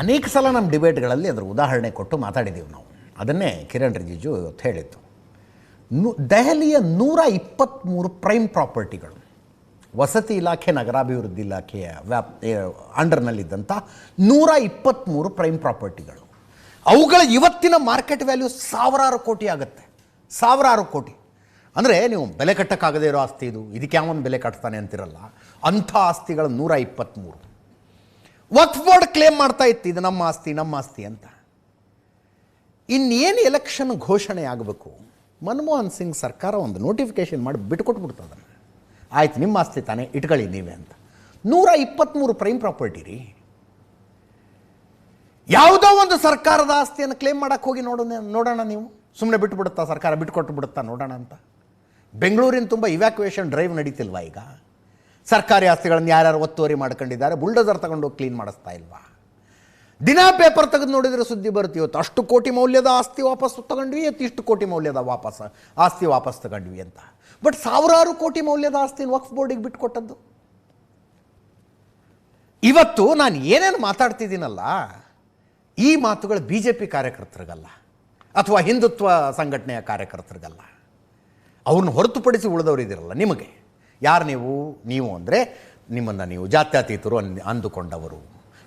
ಅನೇಕ ಸಲ ನಮ್ಮ ಡಿಬೇಟ್ಗಳಲ್ಲಿ ಅದರ ಉದಾಹರಣೆ ಕೊಟ್ಟು ಮಾತಾಡಿದ್ದೀವಿ ನಾವು. ಅದನ್ನೇ ಕಿರಣ್ ರಿಜಿಜು ಇವತ್ತು ಹೇಳಿತ್ತು. ದೆಹಲಿಯ 123 ಪ್ರೈಮ್ ಪ್ರಾಪರ್ಟಿಗಳು ವಸತಿ ಇಲಾಖೆ ನಗರಾಭಿವೃದ್ಧಿ ಇಲಾಖೆಯ ಅಂಡರ್ನಲ್ಲಿದ್ದಂಥ 123 ಪ್ರೈಮ್ ಪ್ರಾಪರ್ಟಿಗಳು, ಅವುಗಳ ಇವತ್ತಿನ ಮಾರ್ಕೆಟ್ ವ್ಯಾಲ್ಯೂ ಸಾವಿರಾರು ಕೋಟಿ ಆಗುತ್ತೆ. ಸಾವಿರಾರು ಕೋಟಿ ಅಂದರೆ ನೀವು ಬೆಲೆ ಕಟ್ಟಕ್ಕಾಗದೇ ಇರೋ ಆಸ್ತಿ ಇದು, ಇದಕ್ಕೆ ಯಾವೊಂದು ಬೆಲೆ ಕಟ್ತಾನೆ ಅಂತಿರಲ್ಲ, ಅಂಥ ಆಸ್ತಿಗಳ 123. ವಕ್ಫ್ ಬೋರ್ಡ್ ಕ್ಲೇಮ್ ಮಾಡ್ತಾ ಇತ್ತು ಇದು ನಮ್ಮ ಆಸ್ತಿ ನಮ್ಮ ಆಸ್ತಿ ಅಂತ. ಇನ್ನೇನು ಎಲೆಕ್ಷನ್ ಘೋಷಣೆ ಆಗಬೇಕು, ಮನಮೋಹನ್ ಸಿಂಗ್ ಸರ್ಕಾರ ಒಂದು ನೋಟಿಫಿಕೇಶನ್ ಮಾಡಿ ಬಿಟ್ಕೊಟ್ಬಿಡ್ತು ಅದನ್ನು. ಆಯ್ತು ನಿಮ್ಮ ಆಸ್ತಿ ತಾನೇ ಇಟ್ಕೊಳ್ಳಿ ನೀವೇ ಅಂತ. 123 ಪ್ರೈಮ್ ಪ್ರಾಪರ್ಟಿ ರೀ. ಯಾವುದೋ ಒಂದು ಸರ್ಕಾರದ ಆಸ್ತಿಯನ್ನು ಕ್ಲೇಮ್ ಮಾಡೋಕ್ಕೆ ಹೋಗಿ ನೋಡೋಣ ನೀವು, ಸುಮ್ಮನೆ ಬಿಟ್ಬಿಡುತ್ತಾ ಸರ್ಕಾರ, ಬಿಟ್ಕೊಟ್ಟು ಬಿಡುತ್ತಾ ನೋಡೋಣ ಅಂತ. ಬೆಂಗಳೂರಿನ ತುಂಬ ಇವ್ಯಾಕ್ಯುಯೇಷನ್ ಡ್ರೈವ್ ನಡೀತಿಲ್ವಾ ಈಗ? ಸರ್ಕಾರಿ ಆಸ್ತಿಗಳನ್ನು ಯಾರ್ಯಾರು ಒತ್ತುವರಿ ಮಾಡ್ಕೊಂಡಿದ್ದಾರೆ, ಬುಲ್ಡೋಸರ್ ತಗೊಂಡೋಗಿ ಕ್ಲೀನ್ ಮಾಡಿಸ್ತಾ ಇಲ್ವಾ? ದಿನ ಪೇಪರ್ ತೆಗೆದು ನೋಡಿದರೆ ಸುದ್ದಿ ಬರುತ್ತೆ, ಇವತ್ತು ಅಷ್ಟು ಕೋಟಿ ಮೌಲ್ಯದ ಆಸ್ತಿ ವಾಪಸ್ ತಗೊಂಡ್ವಿ, ಇವತ್ತು ಇಷ್ಟು ಕೋಟಿ ಮೌಲ್ಯದ ಆಸ್ತಿ ವಾಪಸ್ ತಗೊಂಡ್ವಿ ಅಂತ. ಬಟ್ ಸಾವಿರಾರು ಕೋಟಿ ಮೌಲ್ಯದ ಆಸ್ತಿನ ವಕ್ಫ್ ಬೋರ್ಡಿಗೆ ಬಿಟ್ಕೊಟ್ಟದ್ದು. ಇವತ್ತು ನಾನು ಏನೇನು ಮಾತಾಡ್ತಿದ್ದೀನಲ್ಲ, ಈ ಮಾತುಗಳು BJP ಕಾರ್ಯಕರ್ತರಿಗಲ್ಲ ಅಥವಾ ಹಿಂದುತ್ವ ಸಂಘಟನೆಯ ಕಾರ್ಯಕರ್ತರಿಗಲ್ಲ. ಅವ್ರನ್ನ ಹೊರತುಪಡಿಸಿ ಉಳಿದವರು ಇದಿರಲ್ಲ. ನಿಮಗೆ ಯಾರು ನೀವು ಅಂದರೆ ನಿಮ್ಮನ್ನು ನೀವು ಜಾತ್ಯತೀತರು ಅಂದುಕೊಂಡವರು,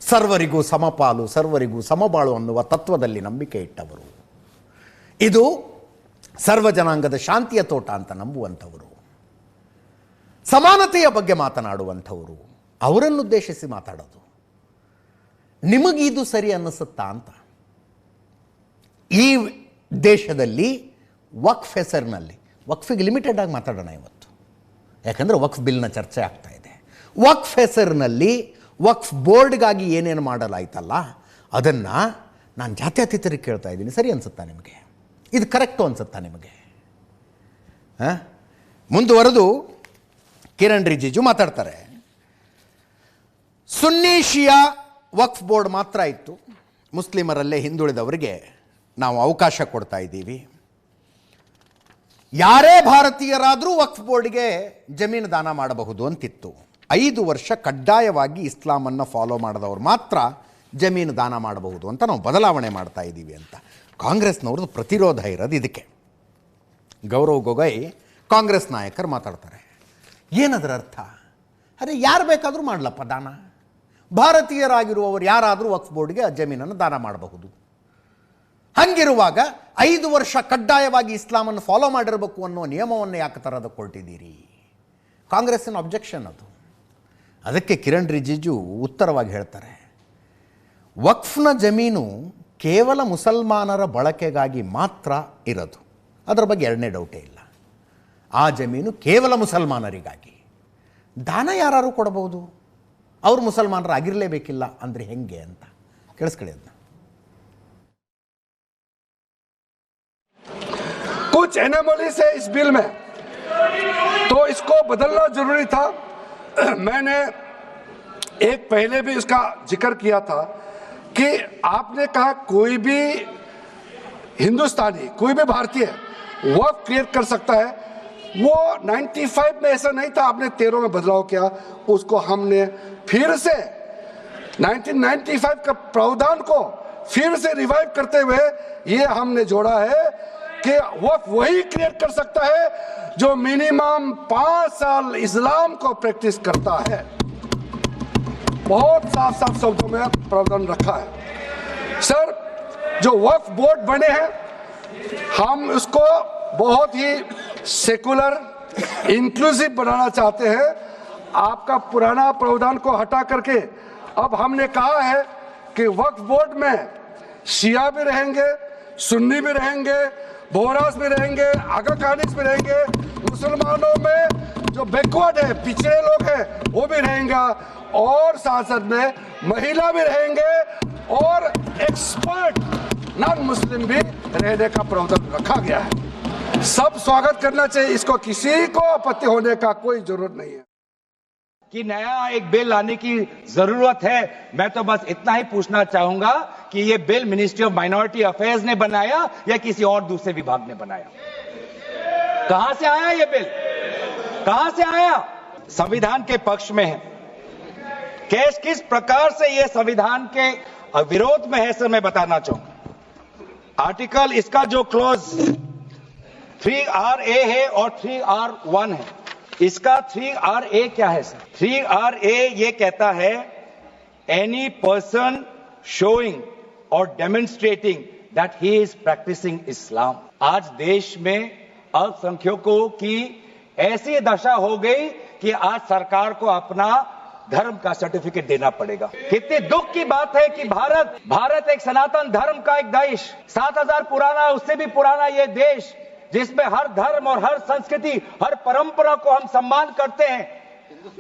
ಸರ್ವರಿಗೂ ಸಮಪಾಲು ಸರ್ವರಿಗೂ ಸಮಬಾಳು ಅನ್ನುವ ತತ್ವದಲ್ಲಿ ನಂಬಿಕೆ ಇಟ್ಟವರು, ಇದು ಸರ್ವ ಜನಾಂಗದ ಶಾಂತಿಯ ತೋಟ ಅಂತ ನಂಬುವಂಥವರು, ಸಮಾನತೆಯ ಬಗ್ಗೆ ಮಾತನಾಡುವಂಥವರು, ಅವರನ್ನುದ್ದೇಶಿಸಿ ಮಾತಾಡೋದು. ನಿಮಗಿದು ಸರಿ ಅನ್ನಿಸುತ್ತಾ ಅಂತ? ಈ ದೇಶದಲ್ಲಿ ವಕ್ಫ್ ಹೆಸರಿನಲ್ಲಿ, ವಕ್ಫಿಗೆ ಲಿಮಿಟೆಡ್ ಆಗಿ ಮಾತಾಡೋಣ ಇವತ್ತು, ಯಾಕಂದರೆ ವಕ್ಫ್ ಬಿಲ್ನ ಚರ್ಚೆ ಆಗ್ತಾ ಇದೆ. ವಕ್ಫ್ ಹೆಸರಿನಲ್ಲಿ ವಕ್ಫ್ ಬೋರ್ಡ್ಗಾಗಿ ಏನೇನು ಮಾಡಲಾಯ್ತಲ್ಲ, ಅದನ್ನು ನಾನು ಜಾತ್ಯತೀತರಿಗೆ ಕೇಳ್ತಾ ಇದ್ದೀನಿ, ಸರಿ ಅನಿಸುತ್ತಾ ನಿಮಗೆ? ಇದು ಕರೆಕ್ಟು ಅನಿಸುತ್ತಾ ನಿಮಗೆ? ಮುಂದುವರೆದು ಕಿರಣ್ ರಿಜಿಜು ಮಾತಾಡ್ತಾರೆ. ಸುನ್ನಿ ಶಿಯಾ ವಕ್ಫ್ ಬೋರ್ಡ್ ಮಾತ್ರ ಇತ್ತು, ಮುಸ್ಲಿಮರಲ್ಲೇ ಹಿಂದುಳಿದವರಿಗೆ ನಾವು ಅವಕಾಶ ಕೊಡ್ತಾ ಇದ್ದೀವಿ. ಯಾರೇ ಭಾರತೀಯರಾದರೂ ವಕ್ಫ್ ಬೋರ್ಡ್ಗೆ ಜಮೀನು ದಾನ ಮಾಡಬಹುದು ಅಂತಿತ್ತು. 5 ವರ್ಷ ಕಡ್ಡಾಯವಾಗಿ ಇಸ್ಲಾಮನ್ನು ಫಾಲೋ ಮಾಡಿದವರು ಮಾತ್ರ ಜಮೀನು ದಾನ ಮಾಡಬಹುದು ಅಂತ ನಾವು ಬದಲಾವಣೆ ಮಾಡ್ತಾ ಇದ್ದೀವಿ ಅಂತ ಕಾಂಗ್ರೆಸ್ನವ್ರದ್ದು ಪ್ರತಿರೋಧ ಇರೋದು ಇದಕ್ಕೆ. ಗೌರವ್ ಗೊಗೊಯ್ ಕಾಂಗ್ರೆಸ್ ನಾಯಕರು ಮಾತಾಡ್ತಾರೆ. ಏನದರ ಅರ್ಥ? ಅರೆ ಯಾರು ಬೇಕಾದರೂ ಮಾಡಲಪ್ಪ ದಾನ, ಭಾರತೀಯರಾಗಿರುವವರು ಯಾರಾದರೂ ವಕ್ಫ್ ಬೋರ್ಡ್ಗೆ ಆ ಜಮೀನನ್ನು ದಾನ ಮಾಡಬಹುದು. ಹಂಗಿರುವಾಗ 5 ವರ್ಷ ಕಡ್ಡಾಯವಾಗಿ ಇಸ್ಲಾಮನ್ನು ಫಾಲೋ ಮಾಡಿರಬೇಕು ಅನ್ನೋ ನಿಯಮವನ್ನು ಯಾಕೆ ತರದ ಕೊಟ್ಟಿದ್ದೀರಿ? ಕಾಂಗ್ರೆಸ್ಸಿನ ಅಬ್ಜೆಕ್ಷನ್ ಅದು. ಅದಕ್ಕೆ ಕಿರಣ್ ರಿಜಿಜು ಉತ್ತರವಾಗಿ ಹೇಳ್ತಾರೆ, ವಕ್ಫ್ನ ಜಮೀನು ಕೇವಲ ಮುಸಲ್ಮಾನರ ಬಳಕೆಗಾಗಿ ಮಾತ್ರ ಇರೋದು, ಅದರ ಬಗ್ಗೆ ಎರಡನೇ ಡೌಟೇ ಇಲ್ಲ. ಆ ಜಮೀನು ಕೇವಲ ಮುಸಲ್ಮಾನರಿಗಾಗಿ. ದಾನ ಯಾರು ಕೊಡಬಹುದು, ಅವರು ಮುಸಲ್ಮಾನರಾಗಿರಲೇಬೇಕಿಲ್ಲ ಅಂದರೆ ಹೆಂಗೆ ಅಂತ ಕೇಳಿಸ್ಕೊಳ್ಳಿ ಅದನ್ನ. कुछ एनोमलीज है इस बिल में, तो इसको बदलना जरूरी था। मैंने एक पहले भी इसका जिक्र किया था कि आपने कहा कोई भी हिंदुस्तानी, कोई भी भारतीय वक्फ क्रिएट कर सकता है। वो 95 में ऐसा नहीं था, आपने 13 में बदलाव किया, उसको हमने फिर से 1995 का प्रावधान को फिर से रिवाइव करते हुए ये हमने जोड़ा है कि वक्फ वही क्रिएट कर सकता है जो मिनिमम 5 साल इस्लाम को प्रैक्टिस करता है। बहुत साफ साफ शब्दों में प्रावधान रखा है। सर, जो वक्फ बोर्ड बने हैं हम उसको बहुत ही सेकुलर इंक्लूसिव बनाना चाहते हैं। आपका पुराना प्रावधान को हटा करके अब हमने कहा है कि वक्फ बोर्ड में शिया भी रहेंगे, सुन्नी भी रहेंगे, बोहरास भी रहेंगे, आगा खानिस भी रहेंगे, मुसलमानों में जो बैकवर्ड है, पिछड़े लोग हैं वो भी रहेंगे, और साथ साथ में महिला भी रहेंगे और एक्सपर्ट नॉन मुस्लिम भी रहने का प्रावधान रखा गया है। सब स्वागत करना चाहिए, इसको किसी को आपत्ति होने का कोई जरूरत नहीं है। कि नया एक बिल लाने की जरूरत है, मैं तो बस इतना ही पूछना चाहूंगा कि ये bill ministry of minority affairs ने बनाया या किसी और दूसरे विभाग ने बनाया? कहां से आया ये बिल? कहां से आया? संविधान के पक्ष में है। किस प्रकार से ये संविधान के विरोध में है सर, मैं बताना चाहूंगा। आर्टिकल इसका जो क्लॉज 3RA है और 3R1 है, इसका 3RA क्या है सर? 3RA ये कहता है एनी पर्सन शोइंग और demonstrating that he is practising Islam. आज देश में अल्पसंख्यकों की ऐसी दशा हो गई कि आज सरकार को अपना धर्म का सर्टिफिकेट देना पड़ेगा। कितनी दुख की बात है कि भारत एक सनातन धर्म का एक देश, 7000 पुराना, उससे भी पुराना ये देश, जिसमें हर धर्म और हर संस्कृति, हर परंपरा को हम सम्मान करते हैं।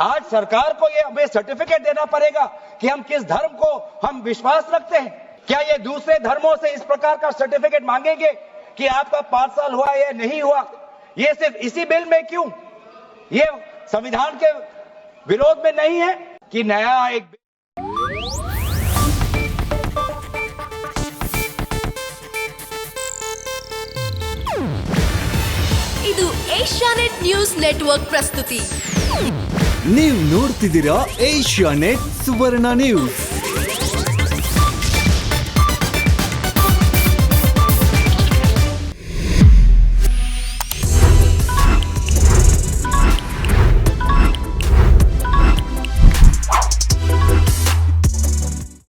आज सरकार को ये हमें सर्टिफिकेट देना पड़ेगा कि हम किस धर्म को हम विश्वास रखते हैं। क्या ये दूसरे धर्मों से इस प्रकार का सर्टिफिकेट मांगेंगे कि आपका 5 साल हुआ या नहीं हुआ? ये सिर्फ इसी बिल में क्यों? ये संविधान के विरोध में नहीं है कि नया एक ಇದು ಏಷ್ಯಾನೆಟ್ ನ್ಯೂಸ್ ನೆಟ್ವರ್ಕ್ ಪ್ರಸ್ತುತಿ. ನೀವು ನೋಡ್ತಿದ್ದೀರಾ ಏಷ್ಯಾನೆಟ್ ಸುವರ್ಣ ನ್ಯೂಸ್.